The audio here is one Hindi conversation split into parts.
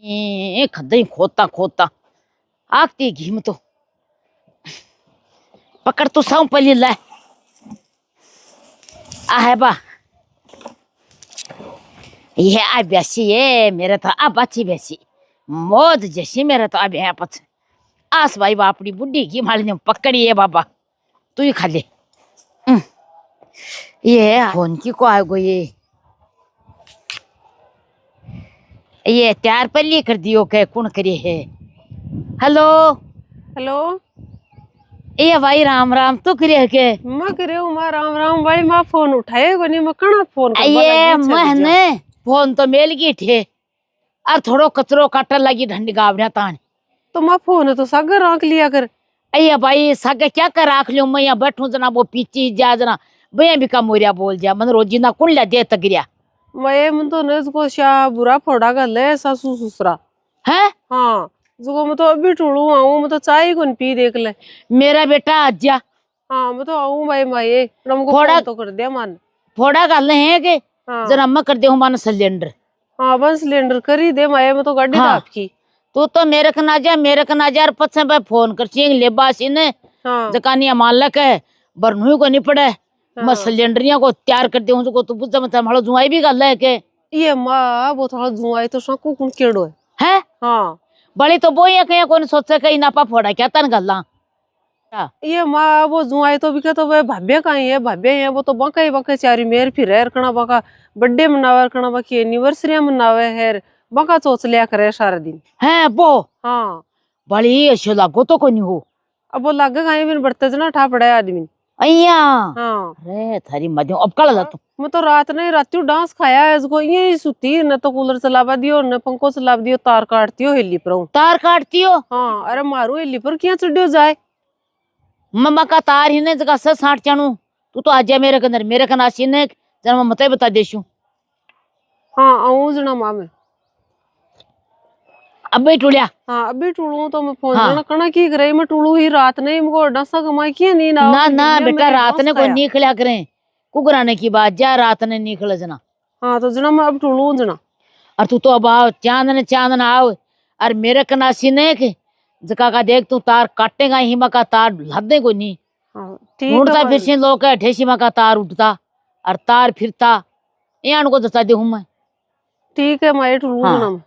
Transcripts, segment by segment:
खदई खोता खोता आगती घीम तो पकड़ तू सौ पली ला आ है बा ये आ बेसी है मेरे तो आ बची बेसी मौज जैसी मेरे तो अब है पछ आस भाई बापड़ी बुढ़ी की माली ने पकड़ी है बाबा तू ही खा ले ये फोन की को आएगो ये तैयार पल्ली कर दियो के कौन करे है हेलो हेलो ये भाई राम राम तू करे के मैं करे हूँ मां राम राम भाई मां फोन उठाए को नहीं मैं कणा फोन कर ये महने फोन तो मेल गई थे और थोड़ो कचरो काटन लगी ढंडी गावड़िया तान तो मां फोन तो सागर रख लिया कर अये भाई सागे क्या कर राख लियो मैं यहाँ बैठू जना वो पीछी जा जना भैया भी का मोरिया बोल जा मन रोजी ना कुंडला दे तगरिया मैं मन तो नज को शा बुरा फोड़ा का ले सासू ससुरा है हाँ जो मैं तो अभी टूलू आऊं मैं तो चाय को पी देख ले मेरा बेटा आजा हाँ मैं तो आऊं भाई माये हमको फोड़ा तो कर दिया मान फोड़ा गाल है के हाँ जरा मैं कर दे हूँ मान सिलेंडर हाँ बस सिलेंडर कर ही दे माये मैं तो गाड़ी हाँ। आपकी तू तो मेरे कना जा मेरे कना जा पछे भाई फोन कर चिंग ले बासी ने हाँ जकानिया मालक है बरनू को नहीं पड़े मैं हाँ। सिलेंडरिया को तैयार कर दूं को तू बुझ मत हमारा जुआई भी गल है के ये माँ वो थोड़ा जुआई तो साकू कुन केड़ो है हाँ बड़ी तो बोई है कहीं कौन सोचे कहीं नापा फोड़ा क्या तन गल्ला ये माँ वो जुआई तो भी क्या तो वे भाभे कहीं है भाभे है वो तो बका बका चारी मेर फिर है कणा बका बर्थडे मनावे कणा बकी एनिवर्सरी मनावे है बका सोच लिया करे सारा दिन है वो हाँ बड़ी अच्छो लागो तो कोनी हो अब वो लागे कहीं बिन बर्तन जना ठा पड़ा है आदमी अय्या हाँ अरे थारी मध्य अब कल जा तू मैं तो रात नहीं राती डांस खाया है इसको ये सुती न तो कूलर चलावा दियो न पंखो चला दियो तार काटती हो हेली पर तार काटती हो हाँ अरे मारू हेली पर क्या चढ़ियो जाए मम्मा का तार ही ने जगह से 60 चाणू तू तो आजा मेरे कना आसी ने जरा मैं मते बता देशू हाँ आऊं जना माँ में अबे टुलिया हाँ अभी टूलू तो मैं फोन हाँ। जना कणा की करे मैं टूलू ही रात नहीं मुझको डसा कमाई किया नहीं ना ना बेटा रात ने कोई निकला करें कुगराने की बात जा रात ने निकल जना हाँ तो जना मैं अब टूलू जना और तू तो अब आओ चांदन आओ और मेरे कनासी ने के जका का देख तू तार काटेगा हिमा का तार लादे को नहीं हाँ ठीक उड़ता है फिर से लोग है ठेसीमा का तार उठता और तार फिरता यहाँ को दसा दे हूँ मैं ठीक है मैं टूलू हाँ। जना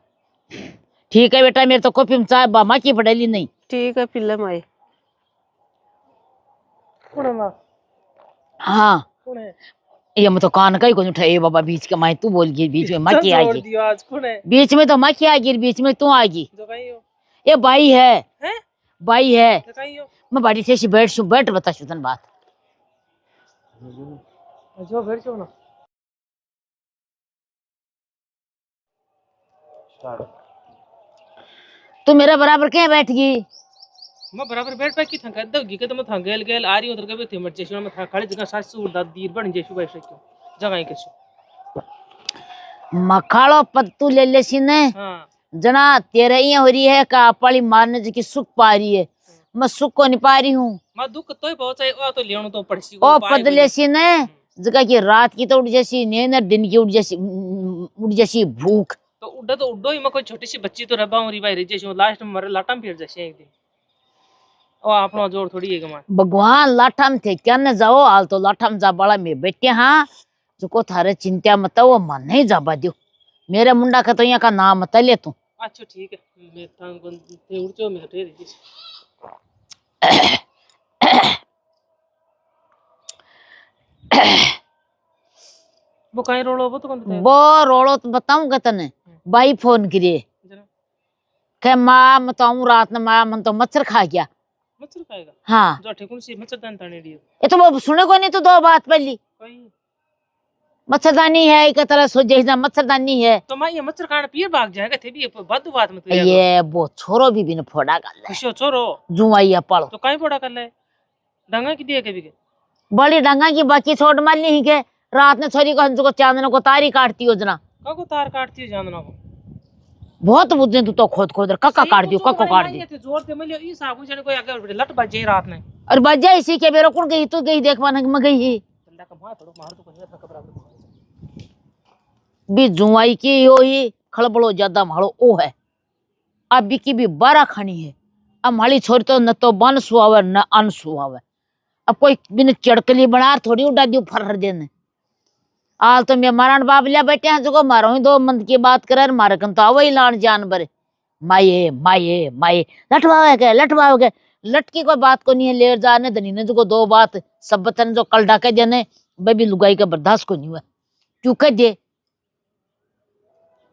ठीक है बेटा मेरे तो कॉपी में चाय बामा की पड़ेली नहीं ठीक है पिल्ले माए हाँ ये मैं तो कान का ही कुछ उठाए बाबा बीच के माए तू बोल गई बीच में माँ की आएगी बीच में तो माँ की आएगी बीच में तू आएगी ये भाई है भाई है मैं बाड़ी से बैठ बता शुतन बात जो बैठ जाओ ना तू मेरा बराबर क्या बैठ गई मैं बराबर बैठ पाई की थंका दगी के तो मैं थंक गेल आ रही उधर के थे मर जेशु मैं खड़े जगह सासू दादी बन जेशु बैठ क्यों जगह के सु मखाड़ो पत्तू ले ले सी ने हां जना तेरे ये हो रही है का पाली मारने जी की सुख पा रही है मैं सुख को नहीं पा रही हूँ मैं दुख तो पहुंचाई ओ तो लेणो तो पड़सी ओ पदले सी ने जगह की रात की तो उठ जैसी नींद दिन की उठ जैसी भूख तो उड्डो ही मैं कोई छोटी सी बच्ची तो रबा हूं री भाई जेशु लास्ट में मरे लाटम फिर जैसे एक दिन ओ आपनो जोर थोड़ी है गमा भगवान लाठम थे क्या न जाओ हाल तो लाठम जा बड़ा में बैठे हाँ जो को थारे चिंता मत वो मन नहीं जाबा दियो मेरे मुंडा का तो यहाँ का नाम मत ले तू अच्छा ठीक है मैं थंग थे उड़चो में ठहरे जी वो कहीं रोलो वो तो कौन बताया वो रोलो तो बताऊंगा तने भाई फोन करिए के माँ बताऊं रात में माँ मन तो मच्छर खा गया मच्छर खाएगा हाँ जो ठेकुन से मच्छरदानी ताने दियो ये तो वो सुने को नहीं तो दो बात पहली कहीं मच्छरदानी है एक तरह सो जैसा मच्छरदानी है तो मैं ये मच्छर खाने पिए भाग जाएगा थे भी बद बात में तो ये वो छोरो भी बिन फोड़ा कर ले खुशियो छोरो जुआइया पड़ो तो कहीं फोड़ा कर ले डंगा की दिया कभी के बड़ी डंगा की बाकी छोड़ मार ली के रात ने छोरी को हंसू को चांदन को तारी काटती योजना काको तार काटती है जानना को बहुत बुझे तू तो खोद कक्का काट दियो कक्को काट दियो जोर ते मिलियो ई साबु जने कोई आगे लट बजे रात में और बजा इसी के बेरो कौन गई तू गई देख मन में गई ही अल्लाह का मार थोड़ा मार तो कोई ना बराबर भी जुआई की हो ही खड़बड़ो ज्यादा मारो ओ है अभी की भी 12 खानी है। अब हमारी छोरी तो न तो बन सुहावे न अन सुहावे। अब कोई बिन चड़कली बना थोड़ी उड़ा दी फर देने। आल तो मैं मारण बाबलिया बैठे हैं जो मारो ही 2 मंद की बात करे मारे कन तो आवई लान जानवर माये माये माये लटवावे के लटकी कोई बात को नहीं है। लेर जाने धनी ने जो 2 बात सब बतन जो कल डाके देने बेबी लुगाई का बर्दाश्त को नहीं हुआ। क्यों कह दे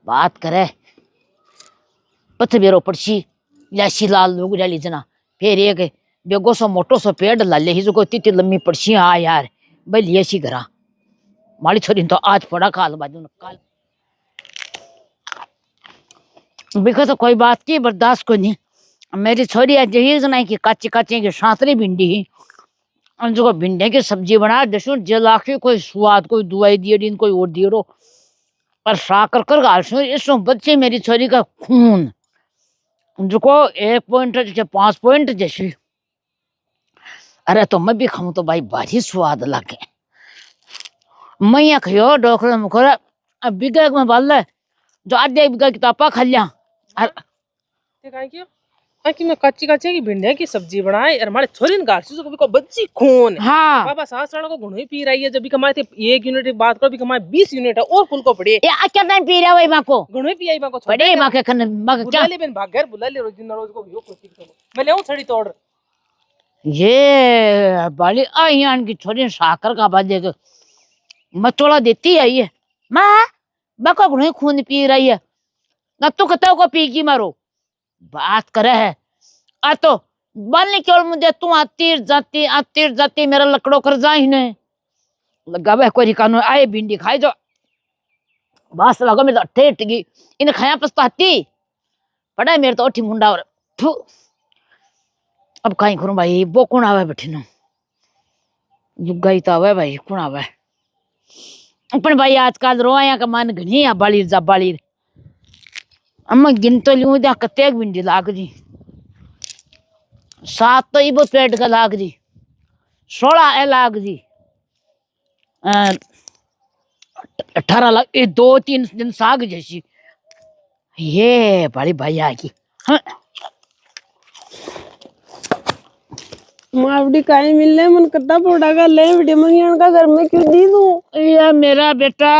बात करे पथ बेरो पड़सी यासी लाल लोग डाली जना फिर एक बेगो सो मोटो सो पेड़ लाले ही जो इतनी लम्बी पड़सी। हाँ यार बलिए सी घरा माली छोरी तो आज पड़ा काल बाजू काल बिखो तो कोई बात की बर्दाश्त को नहीं। मेरी छोरी आज यही जना की काची काची की सातरी भिंडी ही जो भिंडे की सब्जी बना दसू जला के कोई स्वाद कोई दुआई दिए दिन कोई और दिए रो पर साकर कर गालसू इसो बच्चे मेरी छोरी का खून जो 1 पॉइंट जैसे 5 पॉइंट जैसी। अरे तो मैं भी खाऊं तो भाई भारी स्वाद लगे। मैं यहाँ खियो डॉक्टर मुखरा बिगा में बाल जो आधे बिगा की तापा खा लिया। कि मैं कच्ची कच्ची की भिंडिया की सब्जी बनाए और हमारे छोरी ने गार्सी को भी को बच्ची खून। हाँ बाबा सांस लेने को घुनो ही पी रही है। जब भी कमाए थे 1 यूनिट की बात करो भी कमाए 20 यूनिट है और फुल को पड़े ये क्या टाइम पी रहा है मां को घुनो ही पी आई मां को पड़े मां के खन मां क्या बुला ले बन भाग घर बुला ले रोज दिन रोज को यो कोशिश करो मैं ले आऊं छड़ी तोड़। ये बाली आई आन की छोरी साकर का बाजे के मचोला देती है ये मां बको घुनो खून पी रही है ना तू कहता को पी की मारो बात करे है। आ तो बालने केवल मुझे तू आती जाती मेरा लकड़ो कर जा ही नहीं लगावे कोई कानून आए भिंडी खाई जो बास लगा मेरे अट्ठे टिकी इन खाया पछताती पड़ा मेरे तो अठी मुंडा और अब कहीं करूं भाई वो कौन आवे बैठे नो लुगाई तो आवे भाई कौन आवे अपन भाई आजकल रोया का मन घनी आ बाली जा बाली अम्मा गिन तो लूं जा कतेक भिंडी लाग जी 7 तो इबो पेट का लाग जी 16 ए लाग जी 18 लाख 2-3 दिन साग जैसी ये बड़ी भाई आगी। हाँ। मावड़ी काई मिलने मन कत्ता पोड़ा का ले वीडियो मंगियन का घर में क्यों दी तू ये मेरा बेटा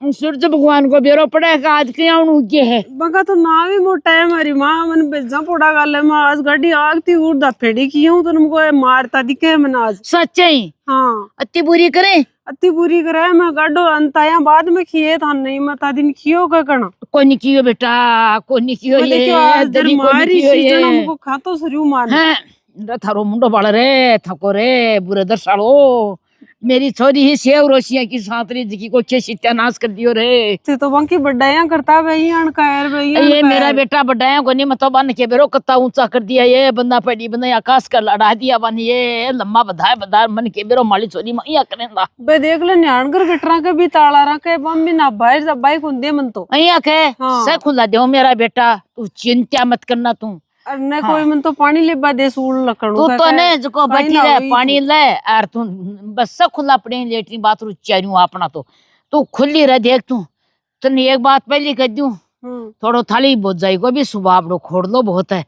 सूरज भगवान को बेरो पड़ेगा आज के आउन उगे है बका तो ना भी मोटा है हमारी माँ मन बेजा पोड़ा का ले माँ आज गाड़ी आगती उड़ दा फेड़ी की हूँ तो तुमको मारता दिखे मन आज सच्चे ही हाँ अति बुरी करे अति बुरी करे मैं गाडो अंताया बाद में खिए था नहीं मता दिन खियो का कणा कोई नहीं कियो बेटा कोई नहीं कियो ये दरी मारी सीजन हमको खातो सरियो मार हैं थारो मुंडो बाल रे थको रे बुरे दर्शालो मेरी छोरी ही सेव रोशिया की सातरी जी को के सत्यानाश कर दियो रे ते तो बाकी बड्डाया करता भाई अनकायर भाई ये मेरा बेटा बड्डाया को नहीं मत बन के बेरो कत्ता ऊंचा कर दिया ये बंदा पड़ी बंदा आकाश का लड़ा दिया बन ये लम्बा बधाए बधार मन के बेरो माली छोरी मैया करेंदा बे देख ले न्याणगर गटरा के भी ताला रा के बम भी ना बाहर जब बाइक हुंदे मन तो मैया के से खुला दे मेरा बेटा तू चिंता मत करना तू अरे कोई मन तो पानी लेबा दे सूल लकड़ू तू तो ने जको बैठी रहे पानी ले और तू बस खुला पड़े लेटरिन बाथरूम चारियों अपना तो तू खुली रह देख तू तने एक बात पहले कह दूं थोड़ो थाली बहुत जाएगा भी सुबह खोड़ लो बहुत है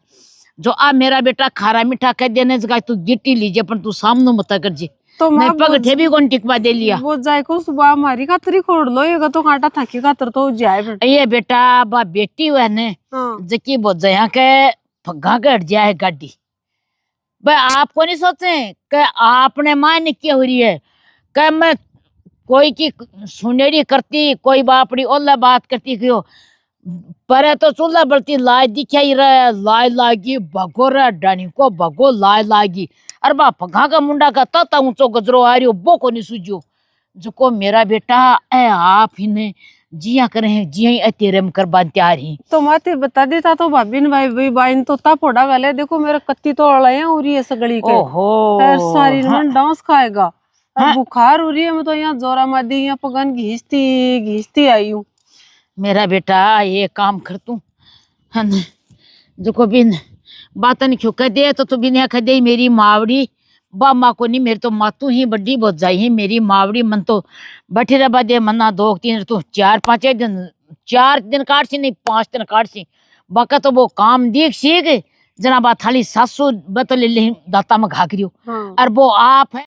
जो आ मेरा बेटा खारा मीठा कह देने जगह तू गिट्टी लीजिए पर तू सामने मत कर जी तो मैं पगठे भी कौन टिकवा दे लिया वो जाए को सुबह हमारी खातरी खोड़ लो ये तो कांटा थकी खातर तो जाए बेटा ये बेटा बा बेटी हुआ ने जकी बहुत जाए के फग्गा के हट जाए गाड़ी भाई आपको नहीं सोचे कि आपने मान क्या हो रही है कि मैं कोई की सुनेरी करती कोई बापड़ी ओला बात करती क्यों पर तो चूल्हा बढ़ती लाए दिखाई रहा लाए लागी भगो रहा डानी को भगो लाए लागी अरे बा फग्गा का मुंडा का तता ऊंचो गजरो आ रही हो बो को नहीं सूझो जो को मेरा बेटा ए आप ही ने जिया करे जिया तेरे में कर बांध तैयार ही तो माते बता देता तो भाभी ने भाई भाई तो ता फोड़ा गले देखो मेरा कत्ती तो अड़ाया हो रही है सगड़ी के ओहो सारी मन डांस खाएगा बुखार हो रही है मैं तो यहाँ जोरा मादी यहाँ पगन घिसती आई हूँ मेरा बेटा ये काम कर तू जो को बिन बात नहीं क्यों कह दे तो तू बिन कह दे मेरी मावड़ी बा माँ को नहीं मेरी तो मातू ही बड़ी बहुत जाई है मेरी मावड़ी मन तो बैठी रहा दे मना 2-3 तू 4-5 दिन 4 दिन काटसी नहीं 5 दिन काटसी बाका तो वो काम देख सीख जना बात थाली सासू बतले दाता में घाकरियो हाँ। और वो आप है